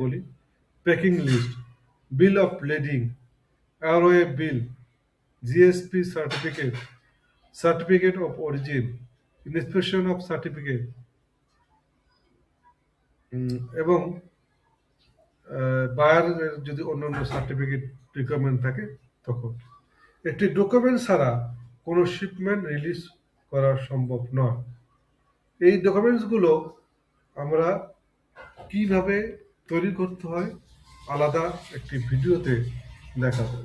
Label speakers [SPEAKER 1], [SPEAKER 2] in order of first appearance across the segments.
[SPEAKER 1] বলি, packing list, bill of lading, airway bill, GSP certificate, certificate of origin, inspection of certificate এবং বায়ারের যদি অন্যান্য সার্টিফিকেট রিকোয়ারমেন্ট থাকে তখন। একটি ডকুমেন্ট ছাড়া কোনো শিপমেন্ট রিলিজ করা সম্ভব নয়। এই ডকুমেন্টসগুলো আমরা কিভাবে তৈরি করতে হয় আলাদা একটি ভিডিওতে দেখাবো।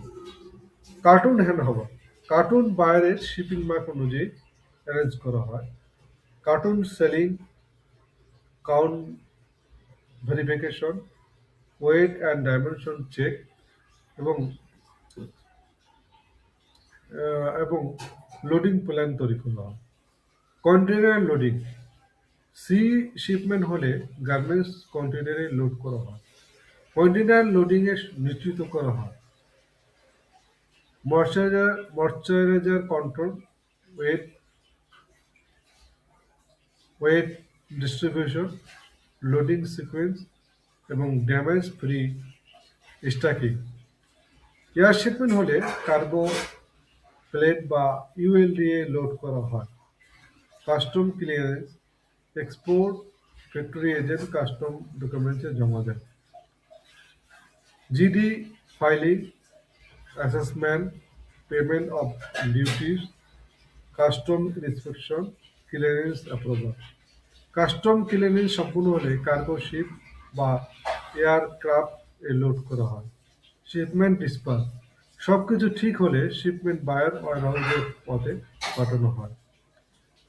[SPEAKER 1] কার্টুন হ্যান্ড হওয়ার, কার্টুন বাইরের শিপিং মার্ক অনুযায়ী অ্যারেঞ্জ করা হয়। Carton sealing, count verification, weight and dimension check এবং এবং লোডিং প্ল্যান তৈরি করা হয়। কন্টেনার লোডিং, সি শিপমেন্ট হলে গার্মেন্টস কন্টেনারে লোড করা হয়। কন্টেনার লোডিংয়ে নিশ্চিত করা হয় moisturiser control, weight weight distribution, loading sequence এবং damage free stacking. Air shipment হলে কার্গো প্লেট বা ইউএল দিয়ে লোড করা হয়। Custom clearance, export factory agent custom ডকুমেন্টসে জমা দেয়। GD filing, assessment, payment of duties, custom inspection, clearance approval. Custom clearance সম্পূর্ণ হলে কার্গো শিপ বা এয়ারক্রাফট এ লোড করা হয়। শিপমেন্ট ডিসপাস, সব কিছু ঠিক হলে শিপমেন্ট বায়ার ওয়ারহাউসের পথে পাঠানো হয়।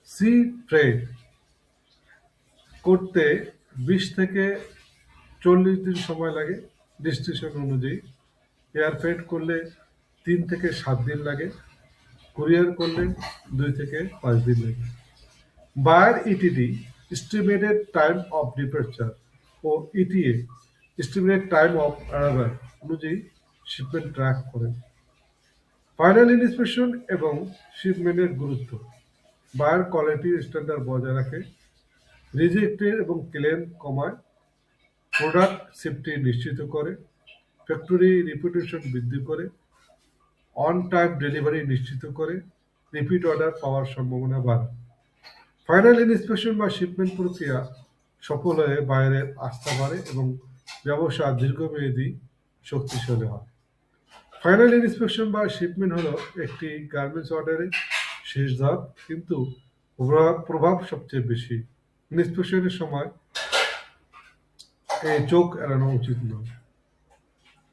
[SPEAKER 1] সি ট্রেড করতে 20 থেকে 40 দিন সময় লাগে ডেস্টিনেশন অনুযায়ী। এয়ার ফ্রেট করলে 3 থেকে 7 দিন লাগে। কুরিয়ার করলে 2 থেকে 5 দিন লাগে। Buyer ETD, estimated time of departure, ও ETA, estimated time of arrival অনুযায়ী শিপমেন্ট ট্র্যাক করেন। ফাইনাল ইন্সপেকশন এবং শিপমেন্টের গুরুত্ব, বায়ার কোয়ালিটি স্ট্যান্ডার্ড বজায় রাখে, রিজেক্টেড এবং ক্লেম কমায়, প্রোডাক্ট সেফটি নিশ্চিত করে, ফ্যাক্টরি রিপুটেশন বৃদ্ধি করে, অন টাইম ডেলিভারি নিশ্চিত করে, রিপিট অর্ডার পাওয়ার সম্ভাবনা বাড়ায়। ফাইনাল ইন্সপেকশন বা শিপমেন্ট প্রক্রিয়া সফল হয়ে বায়ারের আস্থা বাড়ে এবং ব্যবসা দীর্ঘমেয়াদী শক্তিশালী হয়। ফাইনাল ইন্সপেকশন বা শিপমেন্ট হলো একটি গার্মেন্টস অর্ডারের শেষ ধাপ, কিন্তু প্রভাব সবচেয়ে বেশি। ইন্সপেকশনের সময় এই চোখ এড়ানো উচিত নয়।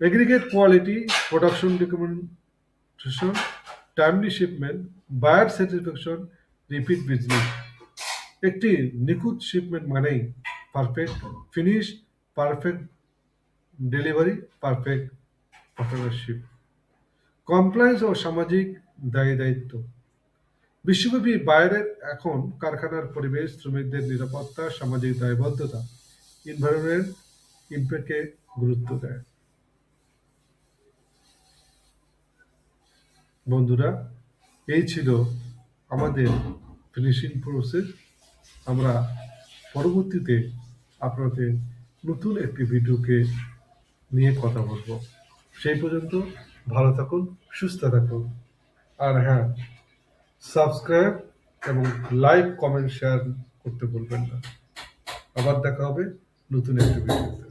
[SPEAKER 1] Aggregate quality, production documentation, timely shipment, buyer satisfaction, repeat business. একটি নিখুঁত শিপমেন্ট মানেই perfect finish, perfect delivery, perfect partnership. Compliance ও সামাজিক দায়িত্ব, বিশ্বব্যাপী বায়ারের এখন কারখানার পরিবেশ, শ্রমিকদের নিরাপত্তা, সামাজিক দায়বদ্ধতা, এনভায়রনমেন্ট ইম্প্যাক্টকে গুরুত্ব দেয়। বন্ধুরা, এই ছিল আমাদের ফিনিশিং প্রসেস। আমরা পরবর্তীতে আপনাদের নতুন একটি ভিডিওকে নিয়ে কথা বলবো। সেই পর্যন্ত ভালো থাকুন, সুস্থ থাকুন। আর হ্যাঁ, সাবস্ক্রাইব এবং লাইক, কমেন্ট, শেয়ার করতে ভুলবেন না। আবার দেখা হবে নতুন একটি ভিডিওতে।